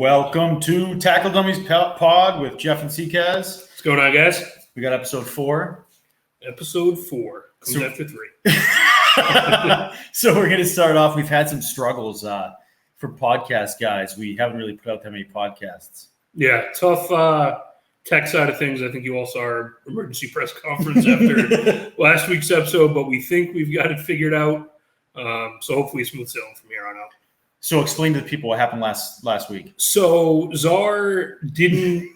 Welcome to Tackle Dummies pod with Jeff and Ckaz. What's going on, guys? We got episode 4. Episode 4 comes after 3. So we're going to start off. We've had some struggles for podcast guys. We haven't really put out that many podcasts. Yeah, tough tech side of things. I think you all saw our emergency press conference after last week's episode, but we think we've got it figured out. So hopefully smooth sailing from here on out. So explain to the people what happened last week. So Czar didn't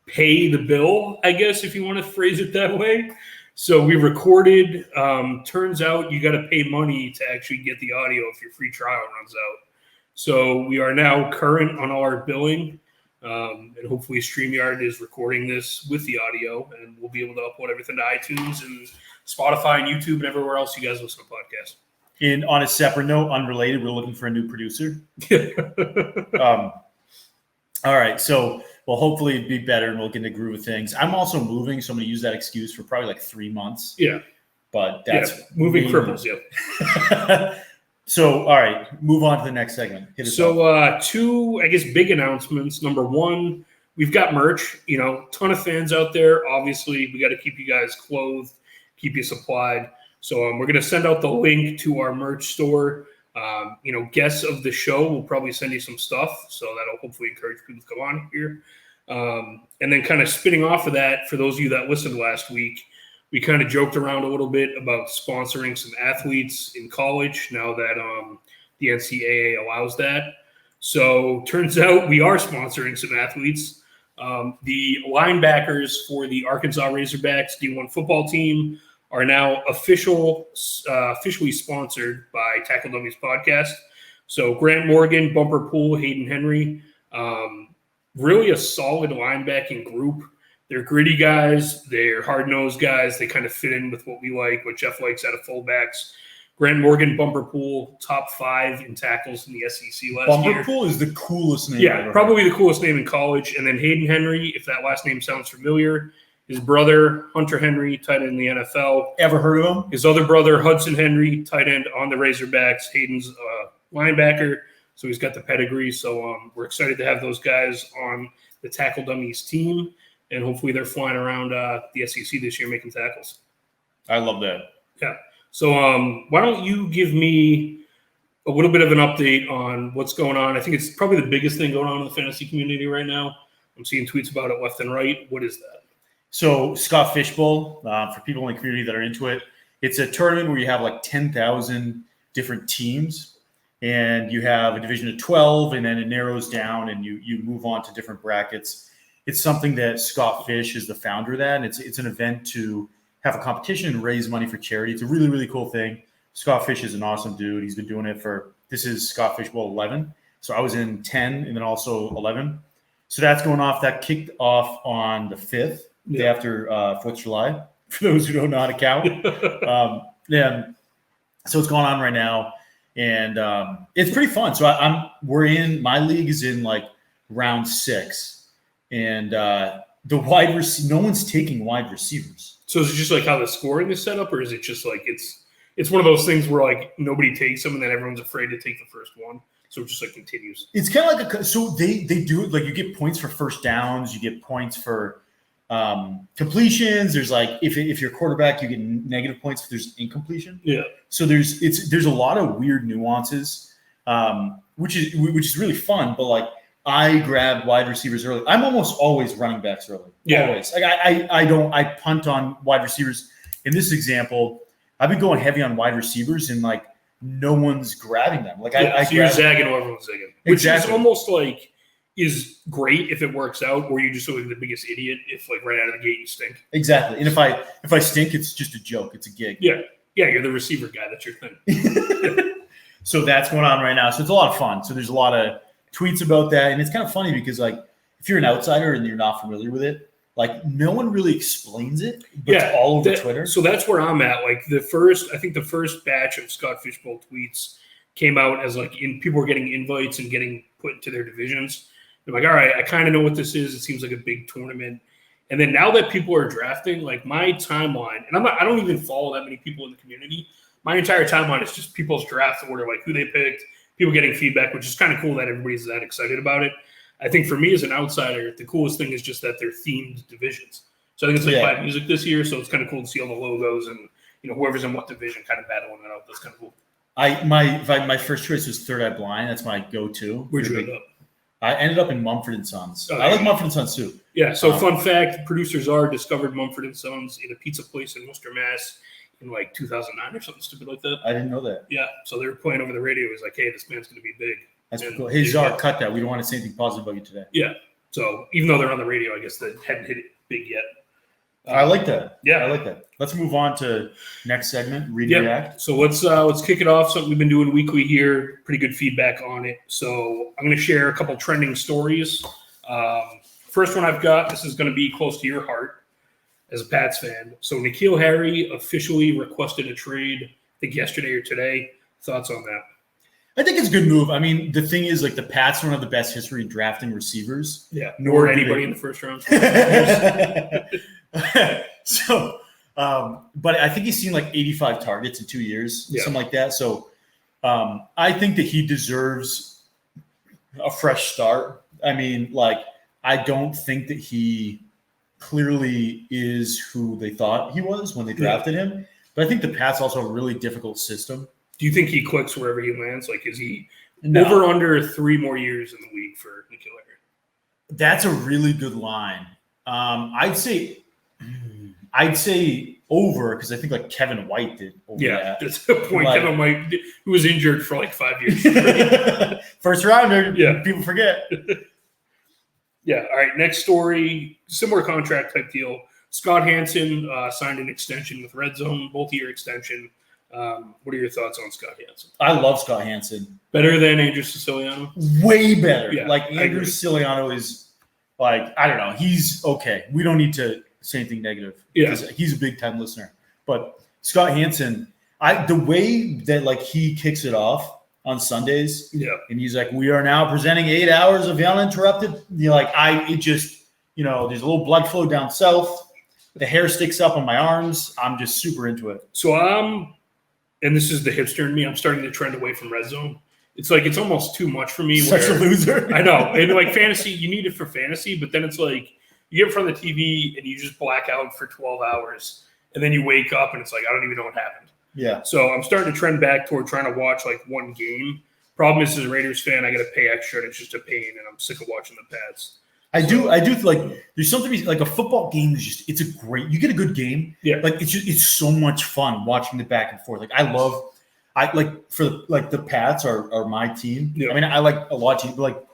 pay the bill, I guess, if you want to phrase it that way. So we recorded. Turns out you got to pay money to actually get the audio if your free trial runs out. So we are now current on all our billing. And hopefully StreamYard is recording this with the audio, and we'll be able to upload everything to iTunes and Spotify and YouTube and everywhere else you guys listen to podcasts. And on a separate note, unrelated, we're looking for a new producer. All right, so well, hopefully it'd be better, and we'll get in the groove of things. I'm also moving, so I'm going to use that excuse for probably like 3 months. Yeah, but that's moving cripples. Yeah. So, all right, move on to the next segment. So, 2, I guess, big announcements. Number 1, we've got merch. You know, ton of fans out there. Obviously, we got to keep you guys clothed, keep you supplied. So we're going to send out the link to our merch store. Guests of the show will probably send you some stuff. So that'll hopefully encourage people to come on here. And then kind of spinning off of that, for those of you that listened last week, we kind of joked around a little bit about sponsoring some athletes in college now that the NCAA allows that. So turns out we are sponsoring some athletes. The linebackers for the Arkansas Razorbacks D1 football team are now officially sponsored by Tackle Dummies podcast. So Grant Morgan, Bumper Pool, Hayden Henry, really a solid linebacking group. They're gritty guys. They're hard-nosed guys. They kind of fit in with what we like, what Jeff likes out of fullbacks. Grant Morgan, Bumper Pool, top 5 in tackles in the SEC last year. Bumper Pool is the coolest name. Yeah, probably the coolest name in college. And then Hayden Henry, if that last name sounds familiar. His brother, Hunter Henry, tight end in the NFL. Ever heard of him? His other brother, Hudson Henry, tight end on the Razorbacks. Hayden's linebacker, so he's got the pedigree. So we're excited to have those guys on the Tackle Dummies team, and hopefully they're flying around the SEC this year making tackles. I love that. Yeah. So why don't you give me a little bit of an update on what's going on? I think it's probably the biggest thing going on in the fantasy community right now. I'm seeing tweets about it left and right. What is that? So Scott Fishbowl, for people in the community that are into it, it's a tournament where you have like 10,000 different teams, and you have a division of 12, and then it narrows down, and you move on to different brackets. It's something that Scott Fish is the founder of that, and it's an event to have a competition and raise money for charity. It's a really, really cool thing. Scott Fish is an awesome dude. He's been doing it this is Scott Fishbowl 11. So I was in 10 and then also 11. So that's going off. That kicked off on the 5th. Day after 4th of July, for those who don't know how to count. So it's going on right now, and it's pretty fun. So my league is in like round 6, and the no one's taking wide receivers. So is it just like how the scoring is set up, or is it just like it's one of those things where like nobody takes them and then everyone's afraid to take the first one? So it just like continues. It's kind of like so they do it like you get points for first downs, you get points for completions. There's like if you're a quarterback, you get negative points if there's incompletion. Yeah. So there's a lot of weird nuances, which is really fun. But like I grab wide receivers early. I'm almost always running backs early. Yeah. Always. Like I punt on wide receivers. In this example, I've been going heavy on wide receivers, and like no one's grabbing them. Like so you're zagging or everyone's zagging, which is almost like. Is great if it works out, or you just look like the biggest idiot if like right out of the gate you stink. Exactly. And if I stink, it's just a joke. It's a gig. Yeah, you're the receiver guy. That's your thing. So that's going on right now. So it's a lot of fun. So there's a lot of tweets about that, and it's kind of funny because like if you're an outsider and you're not familiar with it, like no one really explains it. But it's all over Twitter. So that's where I'm at. Like the first batch of Scott Fishbowl tweets came out as like people were getting invites and getting put into their divisions. They're like, all right, I kind of know what this is. It seems like a big tournament. And then now that people are drafting, like my timeline, and I don't even follow that many people in the community. My entire timeline is just people's draft order, like who they picked, people getting feedback, which is kind of cool that everybody's that excited about it. I think for me as an outsider, the coolest thing is just that they're themed divisions. So I think it's like live music this year, so it's kind of cool to see all the logos and whoever's in what division kind of battling it out. That's kind of cool. My first choice was Third Eye Blind. That's my go-to. Where'd you end up? I ended up in Mumford & Sons. I like Mumford & Sons too. Yeah, so fun fact, producers discovered Mumford & Sons in a pizza place in Worcester, Mass. in like 2009 or something stupid like that. I didn't know that. Yeah, so they were playing over the radio. It was like, hey, this band's going to be big. That's cool. Hey, Czar, cut that. We don't want to say anything positive about you today. Yeah, so even though they're on the radio, I guess they hadn't hit it big yet. I like that. Yeah, I like that. Let's move on to next segment, Read yep. React. So let's kick it off. Something we've been doing weekly here. Pretty good feedback on it. So I'm going to share a couple trending stories. First one I've got, this is going to be close to your heart as a Pats fan. So N'Keal Harry officially requested a trade, I think yesterday or today. Thoughts on that? I think it's a good move. I mean, the thing is, like, the Pats don't have the best history in drafting receivers. Yeah, nor anybody in the first round. So, but I think he's seen like 85 targets in 2 years, something like that. So I think that he deserves a fresh start. I mean, like, I don't think that he clearly is who they thought he was when they drafted him. But I think the Pats also have a really difficult system. Do you think he clicks wherever he lands? Like, is he over under 3 more years in the league for N'Keal Harry? That's a really good line. I'd say over, because I think like Kevin White did over that. That's the point. Like, Kevin White, who was injured for like 5 years. First rounder, people forget. Yeah, all right, next story, similar contract type deal. Scott Hansen signed an extension with Red Zone, multi-year extension. What are your thoughts on Scott Hansen? I love Scott Hansen. Better than Andrew Siciliano? Way better. Yeah, like, Andrew Siciliano is, like, I don't know. He's okay. We don't need to say anything negative. Yeah. He's a big-time listener. But Scott Hansen, the way that, like, he kicks it off on Sundays, and he's like, we are now presenting 8 hours of uninterrupted. There's a little blood flow down south. The hair sticks up on my arms. I'm just super into it. So and this is the hipster in me, I'm starting to trend away from Red Zone. It's like, it's almost too much for me. Such a loser. I know. And like fantasy, you need it for fantasy, but then it's like, you get in front of the TV and you just black out for 12 hours. And then you wake up and it's like, I don't even know what happened. Yeah. So I'm starting to trend back toward trying to watch like one game. Problem is, as a Raiders fan, I got to pay extra and it's just a pain. And I'm sick of watching the Pats. I do like, there's something like a football game is just, you get a good game. Yeah. Like, it's so much fun watching the back and forth. Like, the Pats are my team. Yeah. I mean, I like a lot of teams, but like,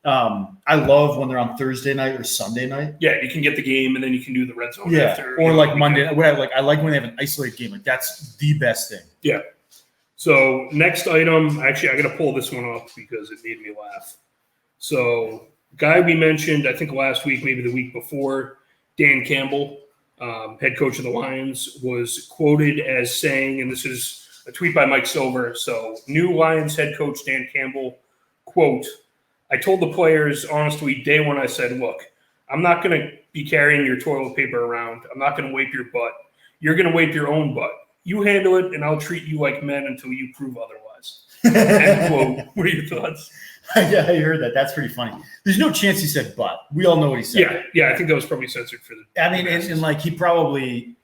I love when they're on Thursday night or Sunday night. Yeah. You can get the game and then you can do the Red Zone after. Or like Monday. I like when they have an isolated game. Like, that's the best thing. Yeah. So next item, actually, I got to pull this one up because it made me laugh. So, guy we mentioned, I think last week, maybe the week before, Dan Campbell, head coach of the Lions, was quoted as saying, and this is a tweet by Mike Silver, so new Lions head coach Dan Campbell, quote, I told the players, honestly, day one, I said, look, I'm not going to be carrying your toilet paper around. I'm not going to wipe your butt. You're going to wipe your own butt. You handle it, and I'll treat you like men until you prove otherwise. End quote. What are your thoughts? Yeah, I heard that. That's pretty funny. There's no chance he said "but." We all know what he said. Yeah. I think that was probably censored for the. I mean, and like he probably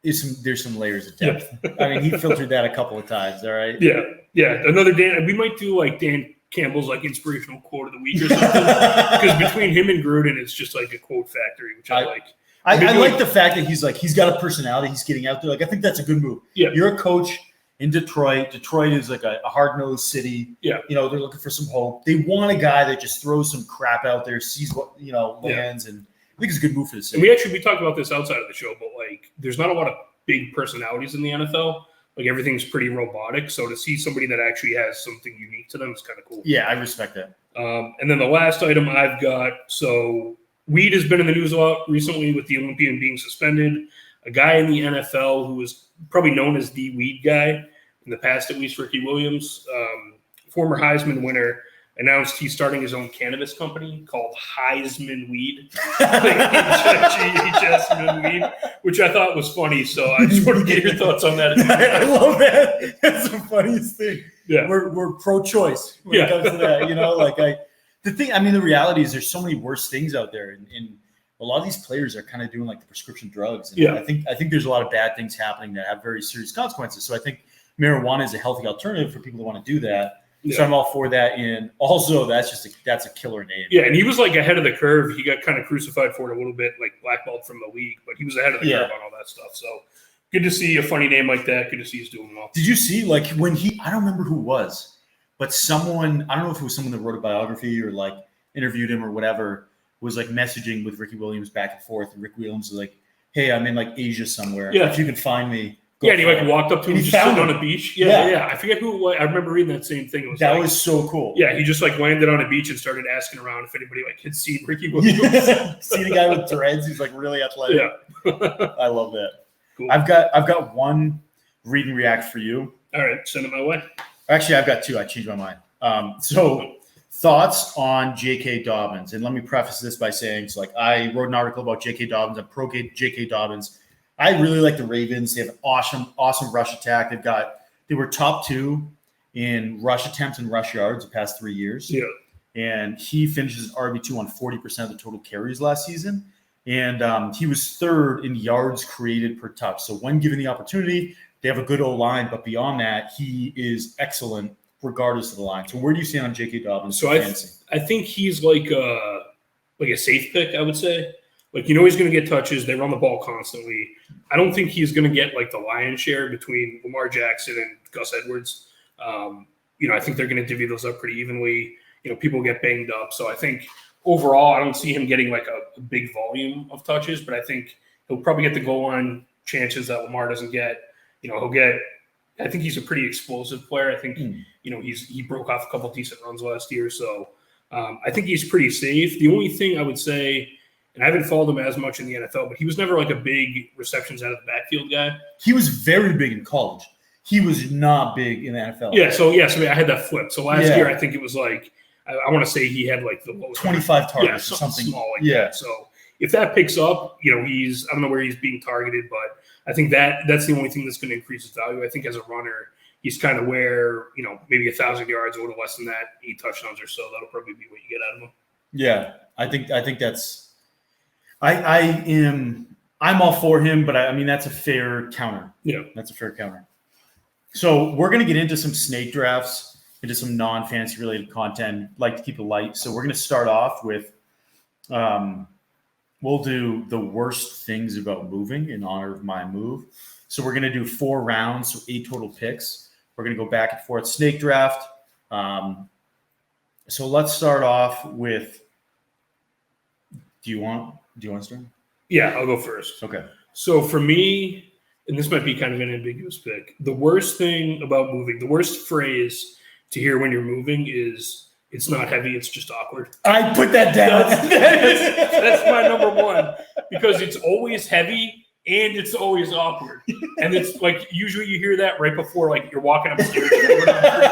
is there's some layers of depth. I mean, he filtered that a couple of times. All right. Yeah. Another Dan. We might do like Dan Campbell's like inspirational quote of the week or something because between him and Gruden, it's just like a quote factory, which I like. I like the fact that he's got a personality. He's getting out there. Like, I think that's a good move. Yeah. You're a coach in Detroit. Detroit is like a hard-nosed city. Yeah. They're looking for some hope. They want a guy that just throws some crap out there, sees what, lands, and I think it's a good move for the city. And we talked about this outside of the show, but like there's not a lot of big personalities in the NFL. Like everything's pretty robotic. So to see somebody that actually has something unique to them is kind of cool. Yeah, I respect that. And then the last item I've got, so Weed has been in the news a lot recently with the Olympian being suspended. A guy in the NFL who was probably known as the Weed guy in the past, at least Ricky Williams, former Heisman winner, announced he's starting his own cannabis company called Heisman Weed, Heisman Weed, which I thought was funny. So I just want to get your thoughts on that. I love that. That's the funniest thing. Yeah, we're pro-choice when it comes to that. the reality is there's so many worse things out there, and a lot of these players are kind of doing like the prescription drugs. And I think there's a lot of bad things happening that have very serious consequences. So I think marijuana is a healthy alternative for people who want to do that. Yeah. So I'm all for that. And also that's a killer name. Yeah. And he was like ahead of the curve. He got kind of crucified for it a little bit, like blackballed from the league, but he was ahead of the curve on all that stuff. So good to see a funny name like that. Good to see he's doing well. Did you see like when I don't remember who it was, but someone, I don't know if it was someone that wrote a biography or like interviewed him or whatever, was like messaging with Ricky Williams back and forth. And Rick Williams was like, hey, I'm in like Asia somewhere. Yeah. If you can find me. Yeah, and he like walked up to him just sitting on a beach. Yeah. I forget who it was. I remember reading that same thing. That was so cool. Yeah, he just like landed on a beach and started asking around if anybody like had seen Ricky Williams. Seen a guy with dreads who's like really athletic. Yeah. I love that. Cool. I've got one read and react for you. All right, send it my way. Actually, I've got two. I changed my mind. So thoughts on J.K. Dobbins. And let me preface this by saying, so like I wrote an article about J.K. Dobbins. I'm pro J.K. Dobbins. I really like the Ravens. They have an awesome rush attack. They were top 2 in rush attempts and rush yards the past 3 years. Yeah. And he finishes RB2 on 40% of the total carries last season. And he was 3rd in yards created per touch. So when given the opportunity, they have a good O-line. But beyond that, he is excellent regardless of the line. So where do you stand on J.K. Dobbins? So I think he's like a safe pick, I would say. Like, he's going to get touches. They run the ball constantly. I don't think he's going to get like the lion's share between Lamar Jackson and Gus Edwards. I think they're going to divvy those up pretty evenly. People get banged up. So I think overall, I don't see him getting like a big volume of touches, but I think he'll probably get the goal line chances that Lamar doesn't get. I think he's a pretty explosive player. I think, he broke off a couple of decent runs last year. So I think he's pretty safe. The only thing I would say, and I haven't followed him as much in the NFL, but he was never like a big receptions out of the backfield guy. He was very big in college. He was not big in the NFL. Yeah, so I had that flip. So last year, I think it was like, I want to say he had like the lowest 25 targets or something small like that. So if that picks up, I don't know where he's being targeted, but I think that's the only thing that's going to increase his value. I think as a runner, he's kind of where, maybe 1,000 yards, a little less than that, 8 touchdowns or so. That'll probably be what you get out of him. Yeah, I think that's. I'm all for him, but that's a fair counter. Yeah, that's a fair counter. So we're going to get into some snake drafts, into some non-fantasy related content. Like to keep it light. So we're going to start off with, we'll do the worst things about moving in honor of my move. So we're going to do 4 rounds, so 8 total picks. We're going to go back and forth snake draft. So let's start off with. Do you want to start? Yeah, I'll go first. Okay. So for me, and this might be kind of an ambiguous pick, the worst thing about moving, the worst phrase to hear when you're moving is it's not heavy, it's just awkward. I put that down. That's my number one, because it's always heavy and it's always awkward. And it's like usually you hear that right before like you're walking upstairs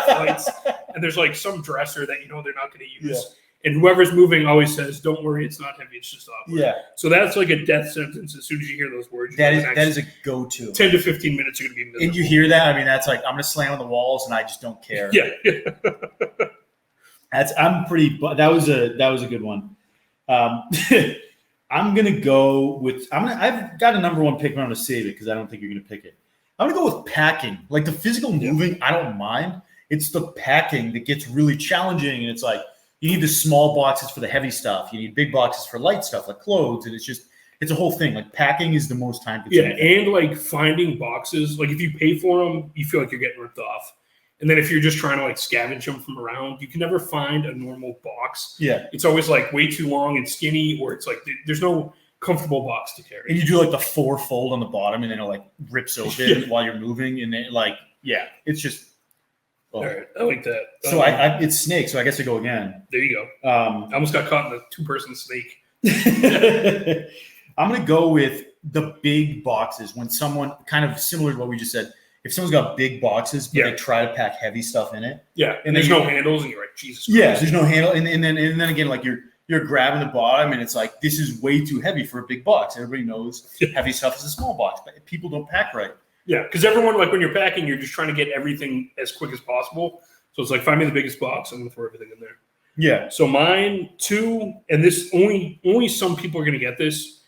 flights, and there's like some dresser that they're not going to use. Yeah. And whoever's moving always says, "Don't worry, it's not heavy; it's just awkward." Yeah. So that's like a death sentence. As soon as you hear those words, that is a go-to. 10 to 15 minutes are going to be miserable. And you hear that? That's like I'm going to slam on the walls, and I just don't care. Yeah. That was a good one. I'm going to go with. I've got a number 1 pick, but I'm going to save it because I don't think you're going to pick it. I'm going to go with packing. Like the physical moving, I don't mind. It's the packing that gets really challenging, and it's like. You need the small boxes for the heavy stuff. You need big boxes for light stuff like clothes. And it's a whole thing. Like packing is the most time consuming. Yeah, and like finding boxes, like if you pay for them, you feel like you're getting ripped off. And then if you're just trying to like scavenge them from around, you can never find a normal box. Yeah. It's always like way too long and skinny, or it's like there's no comfortable box to carry. And you do like the 4 fold on the bottom and then it like rips open while you're moving. And then it's just. All right, I like that. So it's snake, so I guess I go again. There you go. I almost got caught in the 2-person snake. I'm going to go with the big boxes. When someone, kind of similar to what we just said, if someone's got big boxes, but they try to pack heavy stuff in it. Yeah, and there's no handles, and you're like, Jesus Christ. Yeah, there's no handle. And then again, like you're grabbing the bottom, and it's like, this is way too heavy for a big box. Everybody knows heavy stuff is a small box, but people don't pack right. Yeah, because everyone, like when you're packing, you're just trying to get everything as quick as possible. So it's like, find me the biggest box. I'm going to throw everything in there. Yeah. So mine, two, and this only some people are going to get this.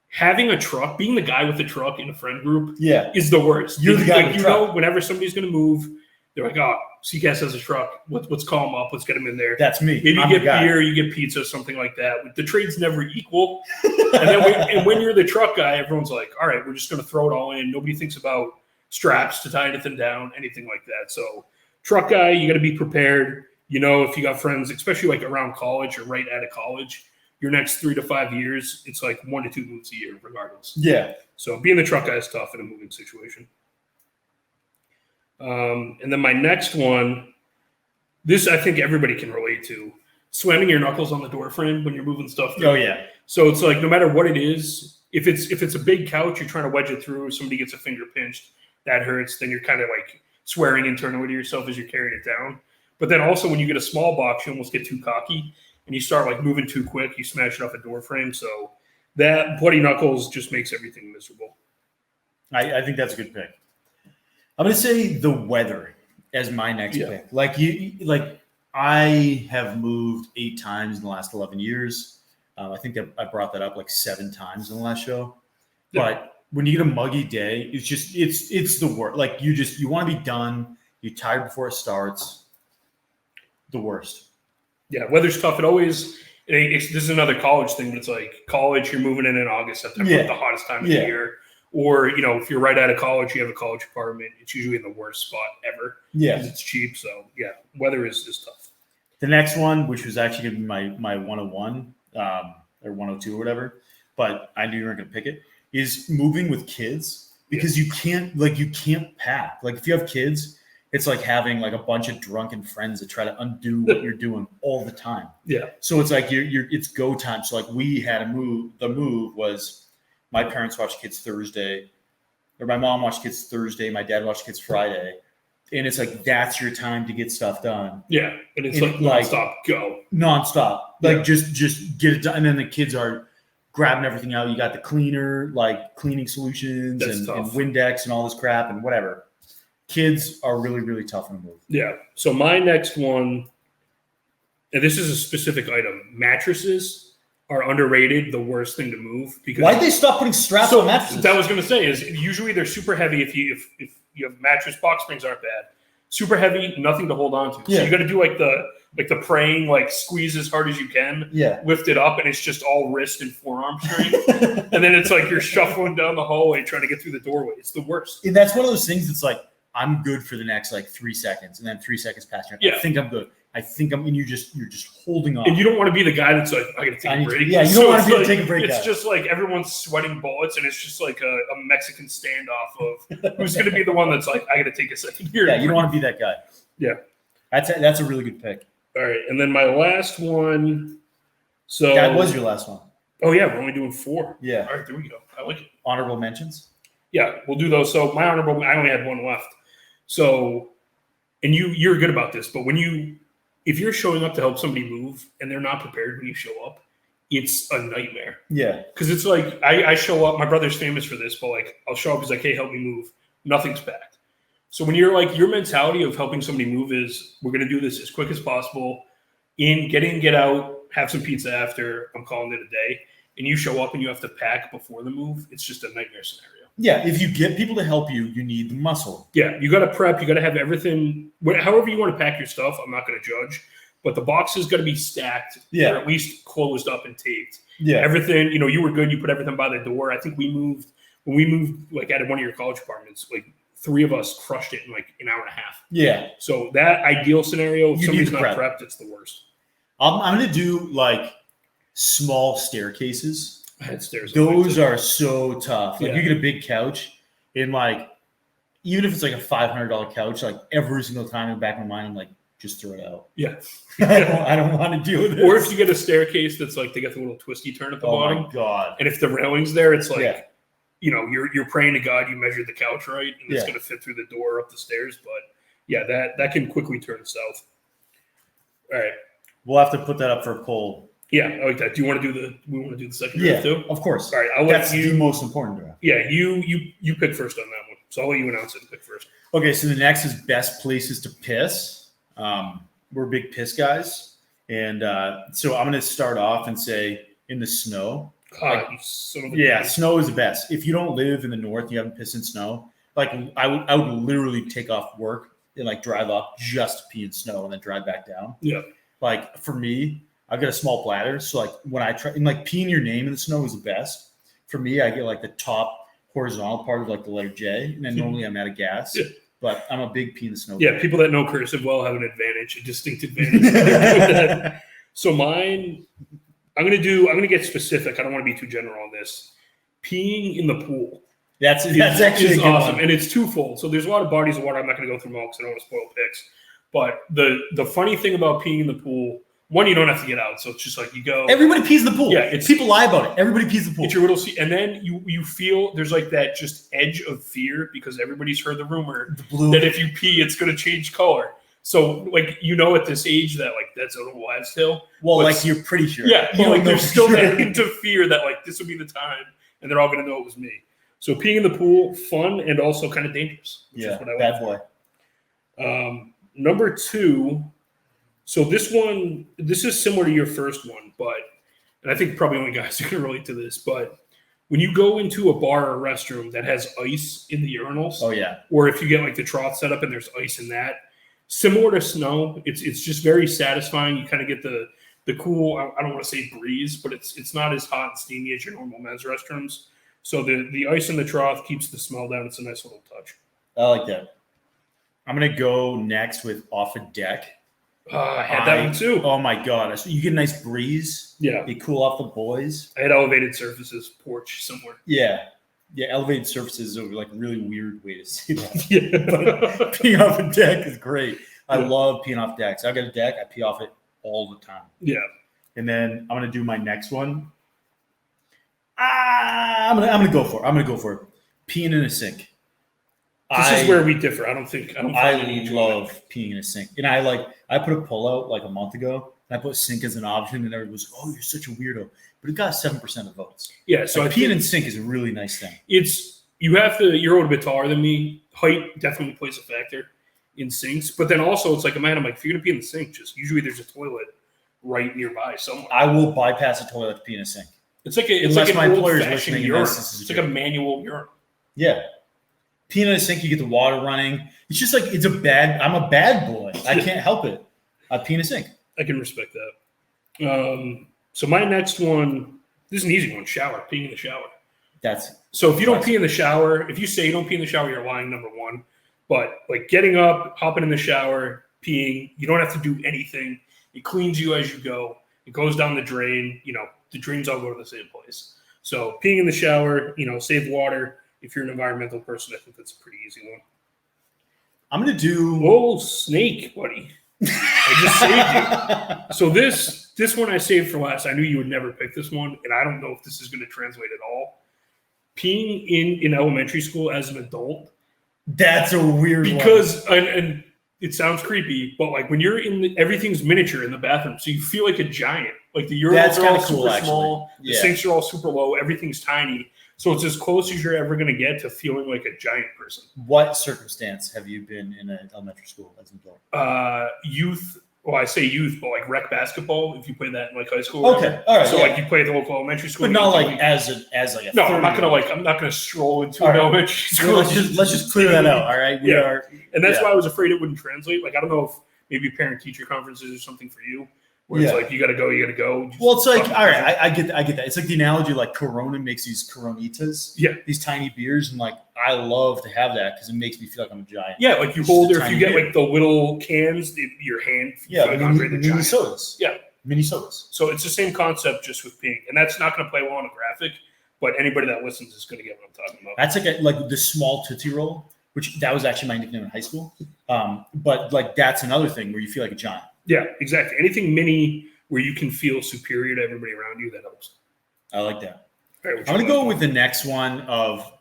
Having a truck, being the guy with the truck in a friend group, is the worst. You're the guy with the truck. Know, whenever somebody's going to move, they're like, "Oh, Ckaz has a truck. Let's call him up. Let's get him in there." That's me. Maybe you get beer, you get pizza, something like that. The trade's never equal. And then when you're the truck guy, everyone's like, "All right, we're just going to throw it all in." Nobody thinks about straps to tie anything down, anything like that. So, truck guy, you got to be prepared. If you got friends, especially like around college or right out of college, your next 3 to 5 years, it's like 1 to 2 moves a year, regardless. Yeah. So being the truck guy is tough in a moving situation. And then my next one, this I think everybody can relate to: slamming your knuckles on the door frame when you're moving stuff through. Oh yeah. So it's like no matter what it is, if it's a big couch, you're trying to wedge it through. Somebody gets a finger pinched, that hurts. Then you're kind of like swearing internally to yourself as you're carrying it down. But then also when you get a small box, you almost get too cocky and you start like moving too quick. You smash it off a door frame. So that bloody knuckles just makes everything miserable. I think that's a good pick. I'm going to say the weather as my next pick. I have moved 8 times in the last 11 years. I think that I brought that up like 7 times in the last show. Yeah. But when you get a muggy day, it's the worst. Like you want to be done. You're tired before it starts. The worst. Yeah, weather's tough. This is another college thing. But it's like college, you're moving in August, September, the hottest time of the year. Or, if you're right out of college, you have a college apartment, it's usually in the worst spot ever. Yeah. Because it's cheap. So, yeah, weather is tough. The next one, which was actually going to be my 101 or 102 or whatever, but I knew you weren't going to pick it, is moving with kids because you can't pack. Like, if you have kids, it's like having like a bunch of drunken friends that try to undo what you're doing all the time. Yeah. So it's like it's go time. So like we had a move. The move was my parents watched kids Thursday, or my mom watched kids Thursday. My dad watched kids Friday, and it's like that's your time to get stuff done. Yeah, and it's like nonstop go. Nonstop, like just get it done. And then the kids are grabbing everything out. You got the cleaner, like cleaning solutions and Windex and all this crap and whatever. Kids are really, really tough on the move. Yeah. So my next one, and this is a specific item, mattresses are underrated, the worst thing to move. Because why'd they stop putting straps on mattresses? That was going to say is usually they're super heavy. If you have mattress, box springs aren't bad. Super heavy, nothing to hold on to. Yeah. So you got to do like the praying, like squeeze as hard as you can. Yeah. Lift it up, and it's just all wrist and forearm strength. And then it's like you're shuffling down the hallway trying to get through the doorway. It's the worst. And that's one of those things that's like, I'm good for the next like 3 seconds, and then 3 seconds pass. I think I'm good. And you're just holding on. And you don't want to be the guy that's like, I got to take a break. Yeah, you don't want to take a break. It's just like everyone's sweating bullets, and it's just like a Mexican standoff of who's going to be the one that's like, I got to take a second here. Yeah, you don't want to be that guy. Yeah, that's a really good pick. All right, and then my last one. So that was your last one. Oh yeah, we're only doing 4. Yeah. All right, there we go. I like it. Honorable mentions. Yeah, we'll do those. So my honorable, I only had 1 left. So, and you're good about this, but if you're showing up to help somebody move and they're not prepared when you show up, it's a nightmare. Yeah. Because it's like, I show up, my brother's famous for this, but like, I'll show up, he's like, hey, help me move. Nothing's packed. So when you're like, your mentality of helping somebody move is, we're going to do this as quick as possible, get in, get out, have some pizza after, I'm calling it a day, and you show up and you have to pack before the move, it's just a nightmare scenario. Yeah, if you get people to help you, you need the muscle. Yeah, you got to prep. You got to have everything. However you want to pack your stuff, I'm not going to judge. But the boxes got to be stacked. Yeah. Or at least closed up and taped. Yeah. Everything, you were good. You put everything by the door. I think when we moved like out of one of your college apartments, like 3 of us crushed it in like an hour and a half. Yeah. So that ideal scenario, if somebody's not prepped, it's the worst. I'm going to do like small staircases. Stairs. Those are so tough. Like you get a big couch, and like even if it's like a $500 couch, like every single time in the back of my mind, I'm like, just throw it out. Yeah, I don't want to deal with it. Or if you get a staircase that's like they got the little twisty turn at the bottom. Oh my god! And if the railing's there, it's like you're praying to God you measured the couch right, and it's going to fit through the door up the stairs. But yeah, that can quickly turn south. All right, we'll have to put that up for a poll. Yeah, I like that. Do you want to do the second draft too? Of course. All right, that's the most important draft. Yeah, you pick first on that one. So I'll let you announce it and pick first. Okay, so the next is best places to piss. We're big piss guys, And so I'm going to start off and say in the snow. Snow is the best. If you don't live in the north, you haven't pissed in snow. Like I would literally take off work and like drive up just to pee in snow and then drive back down. Yeah. Like for me, I've got a small bladder, so like when I try and like peeing your name in the snow is the best. For me, I get like the top horizontal part of like the letter J, and then normally I'm out of gas. Yeah. But I'm a big pee in the snow. Yeah, people that know cursive well have an advantage, a distinct advantage. So mine, I'm gonna get specific. I don't want to be too general on this. Peeing in the pool. That's actually awesome, and it's twofold. So there's a lot of bodies of water. I'm not going to go through them all because I don't want to spoil picks. But the funny thing about peeing in the pool, one, you don't have to get out, so it's just like you go. Everybody pees in the pool. Yeah, people lie about it. Everybody pees in the pool. It's your little seat, and then you feel there's like that just edge of fear because everybody's heard the rumor that if you pee, it's going to change color. So like at this age that like that's a little wives' tale. Well, like you're pretty sure. Yeah, there's still that hint of fear that like this will be the time, and they're all going to know it was me. So peeing in the pool, fun and also kind of dangerous. Which is what I bad boy. Number 2. So this is similar to your first one, and I think probably only guys who can relate to this, but when you go into a bar or a restroom that has ice in the urinals, or if you get like the trough set up and there's ice in that, similar to snow, it's just very satisfying. You kind of get the cool, I don't want to say breeze, but it's not as hot and steamy as your normal men's restrooms. So the ice in the trough keeps the smell down. It's a nice little touch. I like that. I'm going to go next with off a deck. I had that one too. Oh, my God. You get a nice breeze. Yeah. You cool off the boys. I had elevated surfaces porch somewhere. Yeah. Yeah, elevated surfaces is a like really weird way to say that. Yeah. But peeing off a deck is great. I love peeing off decks. I've got a deck. I pee off it all the time. Yeah. And then I'm going to do my next one. I'm gonna go for it. Peeing in a sink. This is where we differ. I love peeing in a sink, and I put a pull out like a month ago. And I put sink as an option, and everybody was, "Oh, you're such a weirdo," but it got 7% of votes. Yeah, so peeing in sink is a really nice thing. You're a little bit taller than me. Height definitely plays a factor in sinks, but then also it's like, man, I'm like, if you're gonna pee in the sink, just usually there's a toilet right nearby somewhere. I will bypass a toilet to pee in a sink. It's like an old-fashioned urine. It's like a manual urine. Yeah. Peeing in a sink, you get the water running. It's just like I'm a bad boy. I can't help it. I pee in a sink. I can respect that. So my next one, this is an easy one, shower, peeing in the shower. So if you don't pee in the shower, if you say you don't pee in the shower, you're lying, number one. But like getting up, hopping in the shower, peeing, you don't have to do anything. It cleans you as you go. It goes down the drain. The drains all go to the same place. So peeing in the shower, save water. If you're an environmental person, I think that's a pretty easy one. I'm going to do... Whoa, snake, buddy. I just saved you. So this one I saved for last. I knew you would never pick this one, and I don't know if this is going to translate at all. Peeing in elementary school as an adult. That's a weird one. Because, and it sounds creepy, but like when you're everything's miniature in the bathroom, so you feel like a giant. Like the urinals are all super small, the sinks are all super low, everything's tiny. So it's as close as you're ever going to get to feeling like a giant person. What circumstance have you been in an elementary school as an adult? Youth. Well, I say youth, but like rec basketball. If you play that in like high school. Okay, all right. So like you play at the local elementary school, but not like as a. No, I'm not gonna stroll into an elementary school. Let's just clear that out. All right, and that's why I was afraid it wouldn't translate. Like I don't know if maybe parent-teacher conferences or something for you. Where it's like, you got to go. Well, it's like, all right, I get that. It's like the analogy, like Corona makes these Coronitas, these tiny beers, and like I love to have that because it makes me feel like I'm a giant. Yeah, like you hold it, if you get like the little cans, your hand. Mini sodas. Yeah, mini sodas. So it's the same concept, just with pink, and that's not going to play well on a graphic, but anybody that listens is going to get what I'm talking about. That's like the small Tootsie Roll, which that was actually my nickname in high school. But like that's another thing where you feel like a giant. Yeah, exactly. Anything mini where you can feel superior to everybody around you, that helps. I like that. Right, I'm going to go with the next one of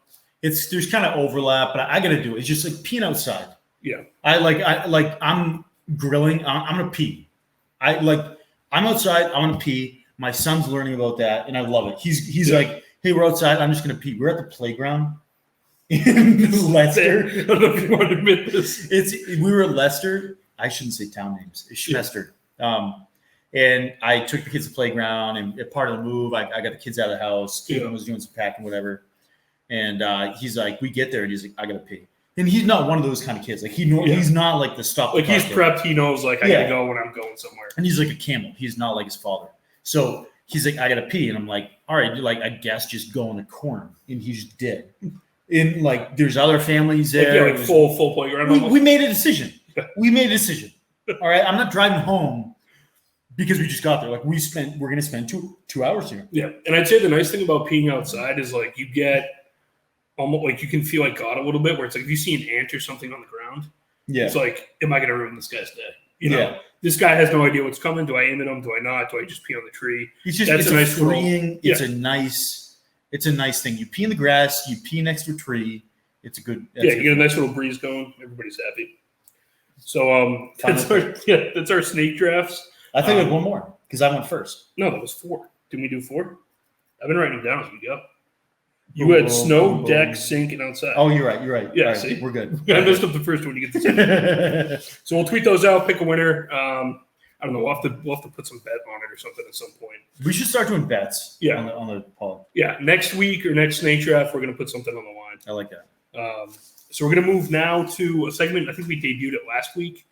there's kind of overlap, but I got to do it. It's just like peeing outside. Yeah. I'm grilling. I'm going to pee. I'm outside. I want to pee. My son's learning about that, and I love it. He's like, hey, we're outside. I'm just going to pee. We're at the playground in Leicester. I don't know if you want to admit this. We were at Leicester. I shouldn't say town names. It's Schmester. And I took the kids to the playground, and part of the move, I got the kids out of the house. Caitlin was doing some packing, whatever. And he's like, we get there, and he's like, I got to pee. And he's not one of those kind of kids. Like, he's not like the stuff. Like, he's prepped. He knows, like, I got to go when I'm going somewhere. And he's like a camel. He's not like his father. So he's like, I got to pee. And I'm like, all right, like, I guess just go in the corner. And he's dead. And, like, there's other families there. Like full playground. We made a decision. All right, I'm not driving home because we just got there. Like, we're going to spend two hours here. Yeah, and I'd say the nice thing about peeing outside is, like, you get almost like you can feel like God a little bit, where it's like if you see an ant or something on the ground, it's like, am I going to ruin this guy's day? You know, this guy has no idea what's coming. Do I aim at him? Do I not? Do I just pee on the tree? It's a nice freeing. It's a nice thing. You pee in the grass. You pee next to a tree. It's a good. You get a nice little breeze going. Everybody's happy. So that's our snake drafts. I think I have one more because I went first. No, that was 4. Didn't we do 4? I've been writing them down as we go. You had snow, deck, sink, and outside. Oh, you're right. Yeah, right, see? We're good. I messed up the first one. You get the second. So we'll tweet those out, pick a winner. I don't know. We'll have to put some bet on it or something at some point. We should start doing bets on the poll. Yeah, next week or next snake draft, we're going to put something on the line. I like that. So we're going to move now to a segment. I think we debuted it last week.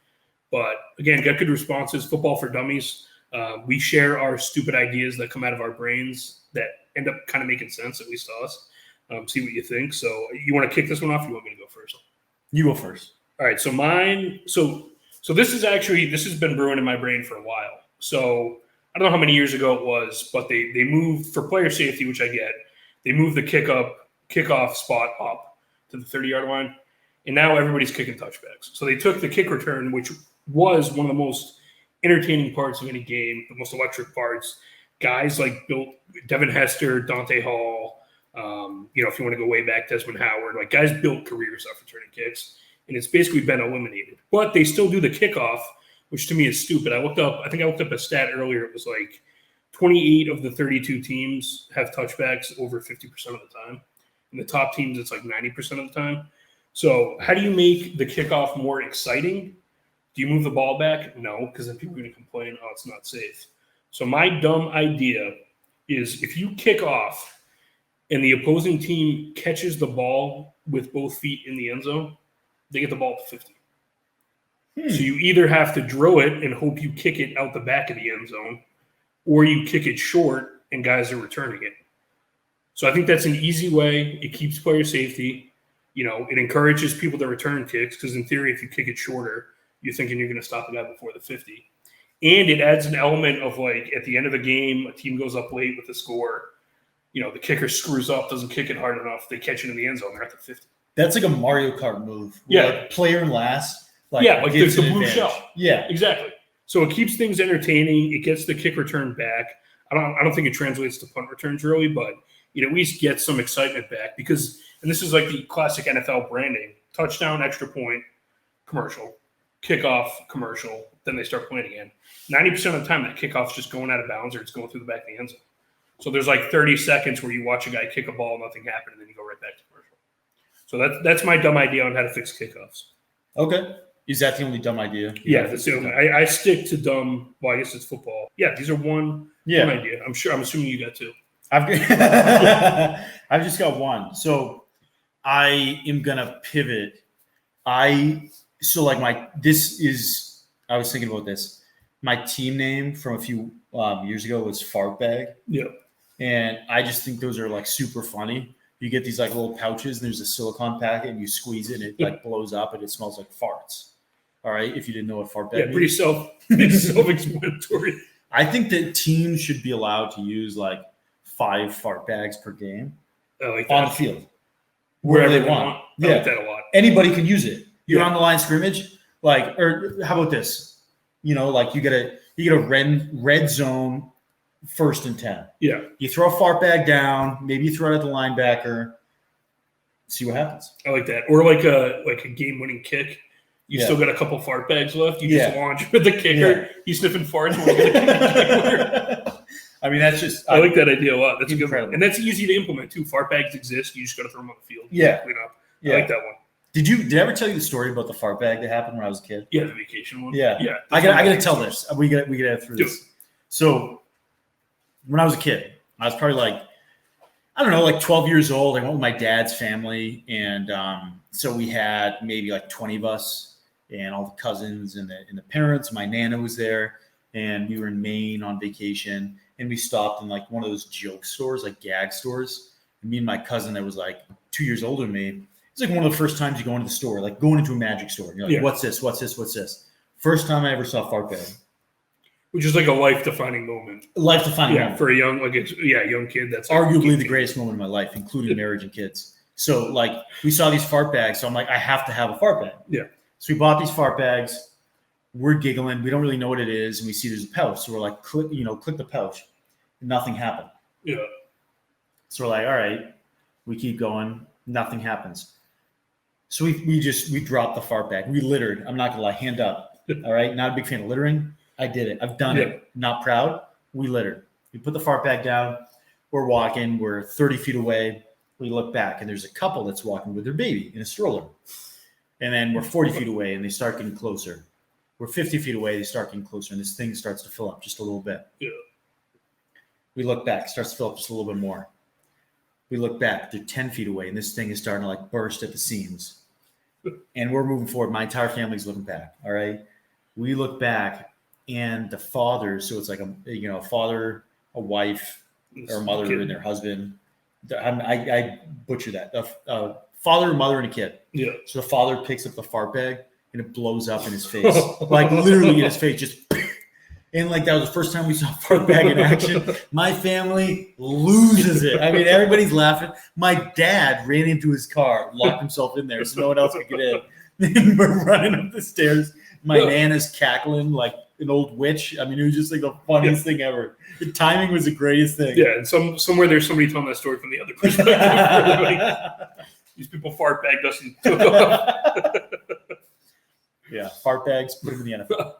But, again, got good responses. Football for Dummies. We share our stupid ideas that come out of our brains that end up kind of making sense, at least to us. See what you think. So you want to kick this one off? Or you want me to go first? You go first. All right. So mine. So this has been brewing in my brain for a while. So I don't know how many years ago it was, but they moved for player safety, which I get. They moved the kickoff spot up to the 30-yard line, and now everybody's kicking touchbacks. So they took the kick return, which was one of the most entertaining parts of any game, the most electric parts. Guys like built Devin Hester, Dante Hall. If you want to go way back, Desmond Howard, like guys built careers off returning kicks, and it's basically been eliminated. But they still do the kickoff, which to me is stupid. I think I looked up a stat earlier. It was like 28 of the 32 teams have touchbacks over 50% of the time. In the top teams, it's like 90% of the time. So how do you make the kickoff more exciting? Do you move the ball back? No, because then people are going to complain, oh, it's not safe. So my dumb idea is if you kick off and the opposing team catches the ball with both feet in the end zone, they get the ball to 50. So you either have to drill it and hope you kick it out the back of the end zone, or you kick it short and guys are returning it. So I think that's an easy way. It keeps player safety. It encourages people to return kicks because in theory, if you kick it shorter, you're thinking you're going to stop the guy before the 50. And it adds an element of, like, at the end of the game, a team goes up late with the score. The kicker screws up, doesn't kick it hard enough. They catch it in the end zone. They're at the 50. That's like a Mario Kart move. Yeah. Player last. Like the blue shell. Yeah. Exactly. So it keeps things entertaining. It gets the kick return back. I don't think it translates to punt returns really, but it at least gets some excitement back because, and this is like the classic NFL branding, touchdown, extra point, commercial, kickoff, commercial, then they start playing again. 90% of the time that kickoff's just going out of bounds or it's going through the back of the end zone. So there's like 30 seconds where you watch a guy kick a ball, nothing happened, and then you go right back to commercial. So that's my dumb idea on how to fix kickoffs. Okay. Is that the only dumb idea? Yeah, that's the only. I stick to dumb. Well, I guess it's football. Yeah, these are one idea. I'm assuming you got 2. I've just got one. So I am gonna pivot. I was thinking about this. My team name from a few years ago was Fart Bag. Yeah. And I just think those are like super funny. You get these like little pouches, and there's a silicone packet, and you squeeze it, and it like blows up, and it smells like farts. All right, if you didn't know what fart bag means. Pretty self-explanatory. I think that teams should be allowed to use like 5 fart bags per game on the field, wherever they want. I like that a lot. Anybody can use it. You're on the line of scrimmage, or how about this? You get a red zone. 1st and 10. Yeah. You throw a fart bag down, maybe you throw it at the linebacker, see what happens. I like that. Or like a game-winning kick. You still got a couple fart bags left. You just launch with the kicker. Yeah. He's sniffing farts. I mean, that's just... I like that idea a lot. That's incredible. A good one. And that's easy to implement, too. Fart bags exist. You just got to throw them on the field. Yeah. Clean up. I like that one. Did I ever tell you the story about the fart bag that happened when I was a kid? Yeah, the vacation one. Yeah. I got to tell this. We got to through this. So when I was a kid, I was probably like, I don't know, like 12 years old. I went with my dad's family. And so we had maybe like 20 of us and all the cousins and the parents. My Nana was there. And we were in Maine on vacation. And we stopped in like one of those joke stores, like gag stores. And me and my cousin that was like 2 years older than me, it's like one of the first times you go into the store, like going into a magic store. And you're like, what's this? What's this? What's this? First time I ever saw fart bag. Which is like a life-defining moment. Life-defining moment. For a young, young kid. That's arguably the greatest moment of my life, including marriage and kids. So, like, we saw these fart bags, so I'm like, I have to have a fart bag. Yeah. So we bought these fart bags. We're giggling. We don't really know what it is, and we see there's a pouch. So we're like, click the pouch. Nothing happened. Yeah. So we're like, all right. We keep going. Nothing happens. So we dropped the fart bag. We littered. I'm not gonna lie, hand up. All right. Not a big fan of littering. I did it. I've done it. Not proud. We littered. We put the fart bag down. We're walking. We're 30 feet away. We look back, and there's a couple that's walking with their baby in a stroller. And then we're 40 feet away, and they start getting closer. We're 50 feet away. They start getting closer, and this thing starts to fill up just a little bit. Yeah. We look back. It starts to fill up just a little bit more. We look back. They're 10 feet away, and this thing is starting to, like, burst at the seams. And we're moving forward. My entire family's looking back, all right? We look back. And the father, so it's like a father, a wife, or a mother and their husband. I butcher that. A father, mother, and a kid. Yeah. So the father picks up the fart bag and it blows up in his face, like literally in his face, just. And like that was the first time we saw a fart bag in action. My family loses it. I mean, everybody's laughing. My dad ran into his car, locked himself in there, so no one else could get in. And we're running up the stairs. My Nana's cackling like an old witch. I mean, it was just like the funniest thing ever. The timing was the greatest thing. Yeah, and somewhere there's somebody telling that story from the other perspective. These people fart bagged us and took off. Yeah, fart bags, put them in the NFL.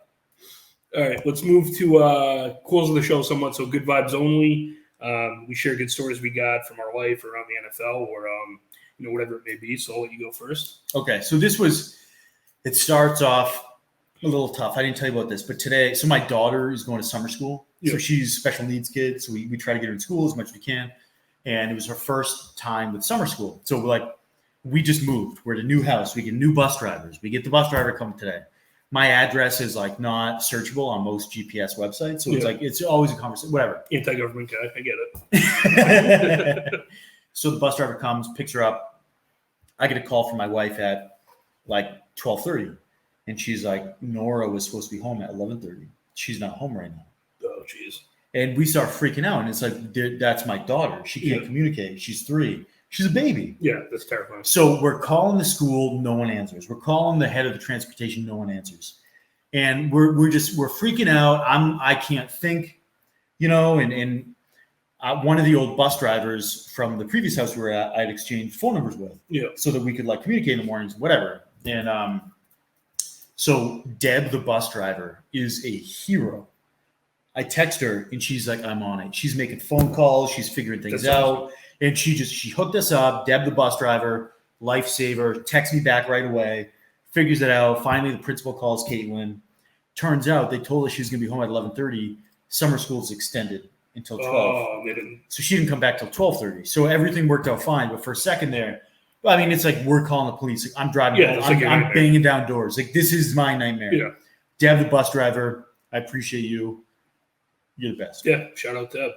All right, let's move to close the show somewhat. So good vibes only. We share good stories we got from our life around the NFL or whatever it may be. So I'll let you go first. Okay, so it starts off a little tough. I didn't tell you about this, but today, so my daughter is going to summer school. So she's a special needs kid. So we try to get her in school as much as we can. And it was her first time with summer school. So we just moved. We're at a new house. We get new bus drivers. We get the bus driver coming today. My address is like not searchable on most GPS websites. So it's like, it's always a conversation, whatever. Anti-government guy. I get it. So the bus driver comes, picks her up. I get a call from my wife at like 12:30. And she's like, Nora was supposed to be home at 11:30. She's not home right now. Oh, jeez. And we start freaking out. And it's like, that's my daughter. She can't communicate. She's 3. She's a baby. Yeah, that's terrifying. So we're calling the school. No one answers. We're calling the head of the transportation. No one answers. And we're freaking out. I can't think, and one of the old bus drivers from the previous house we were at, I'd exchanged phone numbers with. Yeah. So that we could like communicate in the mornings, whatever. And, so Deb, the bus driver, is a hero. I text her and she's like, I'm on it. She's making phone calls. She's figuring things out. And she hooked us up. Deb, the bus driver, lifesaver, texts me back right away, figures it out. Finally, the principal calls Caitlin. Turns out they told us she was going to be home at 11:30. Summer school is extended until 12. Oh, they didn't. So she didn't come back till 12:30. So everything worked out fine. But for a second there, I mean, it's like we're calling the police. Like, I'm driving. I'm banging down doors. Like, this is my nightmare. Yeah. Deb, the bus driver, I appreciate you. You're the best. Yeah, shout out Deb.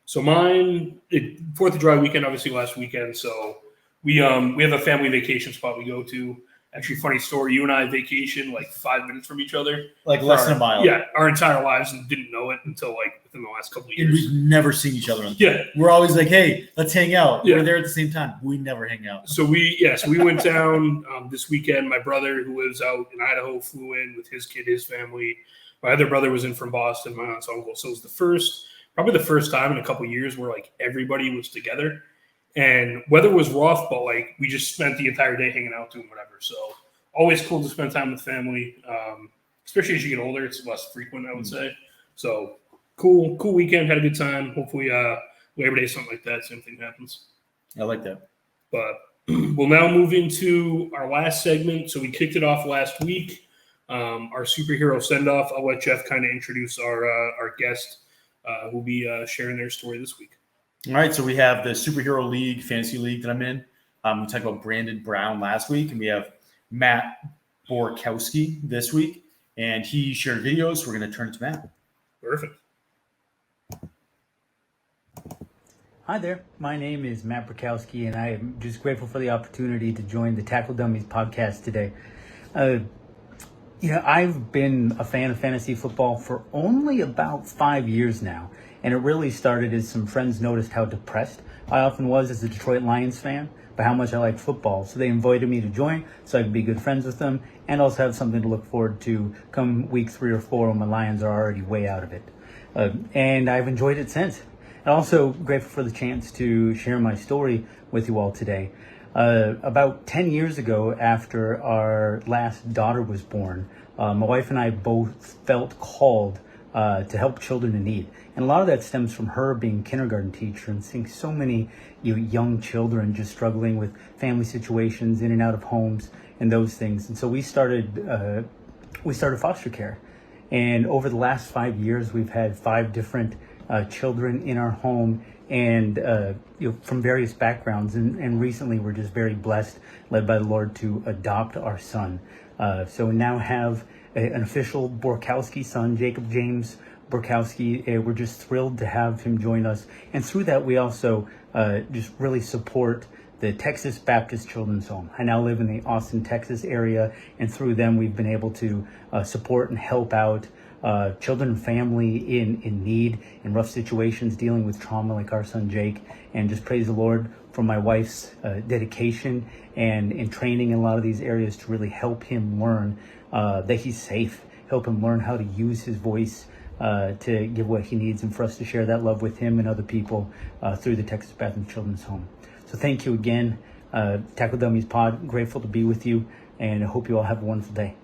So mine, 4th of July weekend, obviously last weekend. So we have a family vacation spot we go to. Actually, funny story. You and I vacation like 5 minutes from each other. Like less than a mile. Yeah, our entire lives and didn't know it until like within the last couple of years. And we've never seen each other. Yeah. We're always like, hey, let's hang out. Yeah. We're there at the same time. We never hang out. So we went down this weekend. My brother, who lives out in Idaho, flew in with his kid, his family. My other brother was in from Boston, my aunt's uncle. So it was probably the first time in a couple of years where like everybody was together. And weather was rough, but like we just spent the entire day hanging out, doing whatever. So always cool to spend time with family, especially as you get older. It's less frequent, I would say. So cool weekend. Had a good time. Hopefully Labor Day, something like that, same thing happens. I like that. But we'll now move into our last segment. So we kicked it off last week. Our superhero send-off. I'll let Jeff kind of introduce our guest who'll be sharing their story this week. All right, so we have the Superhero League, Fantasy League that I'm in. We talked about Brandon Brown last week, and we have Matt Borkowski this week, and he shared videos. So we're going to turn it to Matt. Perfect. Hi there, my name is Matt Borkowski, and I am just grateful for the opportunity to join the Tackle Dummies podcast today. I've been a fan of fantasy football for only about 5 years now, and it really started as some friends noticed how depressed I often was as a Detroit Lions fan, but how much I liked football. So they invited me to join so I could be good friends with them and also have something to look forward to come week 3 or 4 when my Lions are already way out of it. And I've enjoyed it since. I'm also grateful for the chance to share my story with you all today. About 10 years ago, after our last daughter was born, my wife and I both felt called to help children in need. And a lot of that stems from her being a kindergarten teacher and seeing so many young children just struggling with family situations, in and out of homes, and those things. And so we started foster care. And over the last 5 years, we've had 5 different children in our home, and from various backgrounds. And recently, we're just very blessed, led by the Lord, to adopt our son. So we now have an official Borkowski son, Jacob James Borkowski. We're just thrilled to have him join us. And through that, we also just really support the Texas Baptist Children's Home. I now live in the Austin, Texas area, and through them, we've been able to support and help out children and family in need, in rough situations, dealing with trauma, like our son Jake. And just praise the Lord for my wife's dedication and in training in a lot of these areas to really help him learn that he's safe, help him learn how to use his voice to give what he needs, and for us to share that love with him and other people through the Texas Baptist Children's Home. So thank you again, Tackle Dummies Pod. Grateful to be with you, and I hope you all have a wonderful day.